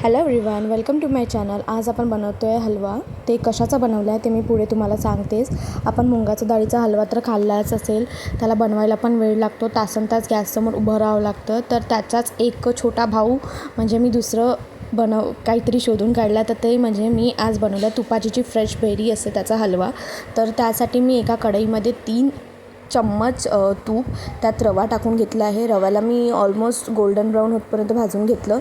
Hello everyone, welcome to my channel. आज आपण बनवतो आहे हलवा. ते कशाचा बनवला आहे ते मी पुढे तुम्हाला सांगतेच. आपण मुगाच्या डाळीचा हलवा तर खाल्लाच असेल. त्याला बनवायला पण वेळ लागतो, तासनतास गॅससमोर उभं राहावं लागतं. तर त्याचाच एक छोटा भाऊ म्हणजे मी दुसरं काहीतरी शोधून काढला, तर ते म्हणजे मी आज बनवलं तुपाची फ्रेश बेरी असते त्याचा हलवा. तर त्यासाठी मी एका कढईमध्ये 3 चम्मच तूप, त्यात रवा टाकून घेतला आहे. रव्याला मी ऑलमोस्ट गोल्डन ब्राऊन होतपर्यंत भाजून घेतलं.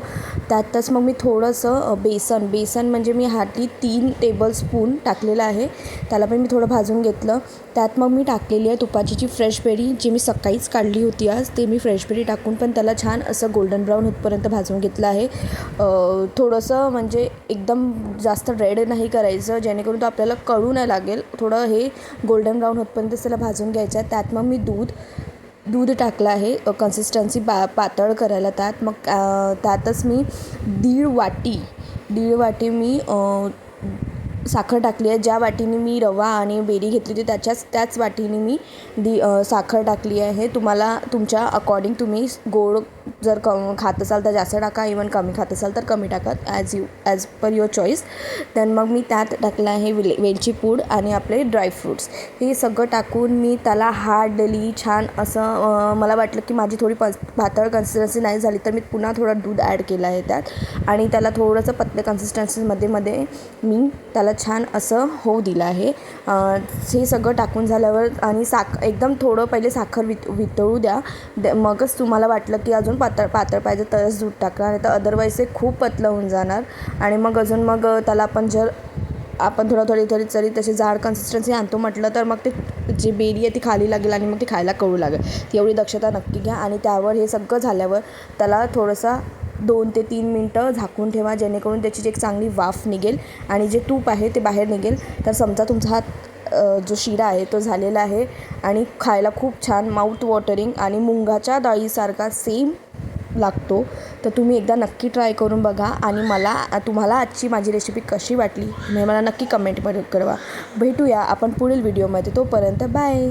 त्यातच मग मी थोडंसं बेसन म्हणजे मी हार्डली 3 टेबलस्पून टाकलेलं आहे. त्याला पण मी थोडं भाजून घेतलं. त्यात मग मी टाकलेली आहे तुपाची फ्रेश बेरी, जी मी सकाळीच काढली होती आज. ते मी फ्रेश बेरी टाकून पण त्याला छान असं गोल्डन ब्राऊन होतपर्यंत भाजून घेतलं आहे. थोडंसं म्हणजे एकदम जास्त रेड नाही करायचं, जेणेकरून तो आपल्याला कळू नाही लागेल. थोडं हे गोल्डन ब्राऊन होतपर्यंत त्याला भाजून घ्यायचं आहे. त्यात मग मी दूध टाकलं आहे कन्सिस्टन्सी पातळ करायला. त्यात मग त्यातच मी दीड वाटी मी साखर टाकली आहे. ज्या वाटीने मी रवा आणि बेरी घेतली होती त्याच वाटीने मी साखर टाकली आहे. तुम्हाला तुमच्या अकॉर्डिंग तुम्ही गोड जर खात असाल तर जास्त टाका, इवन कमी खात असाल तर कमी टाका, as per your choice. Then मग मी त्यात टाकलं आहे वेलची पूड आणि आपले ड्रायफ्रूट्स. हे सगळं टाकून मी त्याला हार्डली छान असं मला वाटलं की माझी थोडी पातळ कन्सिस्टन्सी नाही झाली, तर मी पुन्हा थोडं दूध ॲड केलं आहे त्यात आणि त्याला थोडंसं पतले कन्सिस्टन्सीमध्ये मी त्याला छान असं होऊ दिलं आहे. हे सगळं टाकून झाल्यावर आणि एकदम थोडं पहिले साखर वितळू द्या. मगच तुम्हाला वाटलं की अजून पातळ पाहिजे तरच दूध टाका, नाही तर अदरवाईज ते खूप पातळ होऊन जाणार. आणि मग त्याला आपण थोडी तशी जाड कन्सिस्टन्सी आणतो म्हटलं तर मग ते जी बेरी आहे ती खाली लागेल आणि मग ती खायला कळू लागेल. एवढी दक्षता नक्की घ्या. आणि त्यावर हे सगळं झाल्यावर त्याला थोडंसा 2 ते 3 मिनटं झाकून ठेवा, जेणेकरून त्याची एक चांगली वाफ निघेल आणि जे तूप आहे ते बाहेर निघेल. तर समजा तुमचा हा जो शिरा आहे तो झालेला आहे आणि खायला खूप छान माउथ वॉटरिंग आणि मुगाच्या डाळीसारखा सेम लागतो. तर तुम्ही एकदा नक्की ट्राय करून बघा आणि तुम्हाला आजची माझी रेसिपी कशी वाटली हे मला नक्की कमेंटमध्ये कळवा. भेटूया आपण पुढील व्हिडिओमध्ये. तोपर्यंत बाय.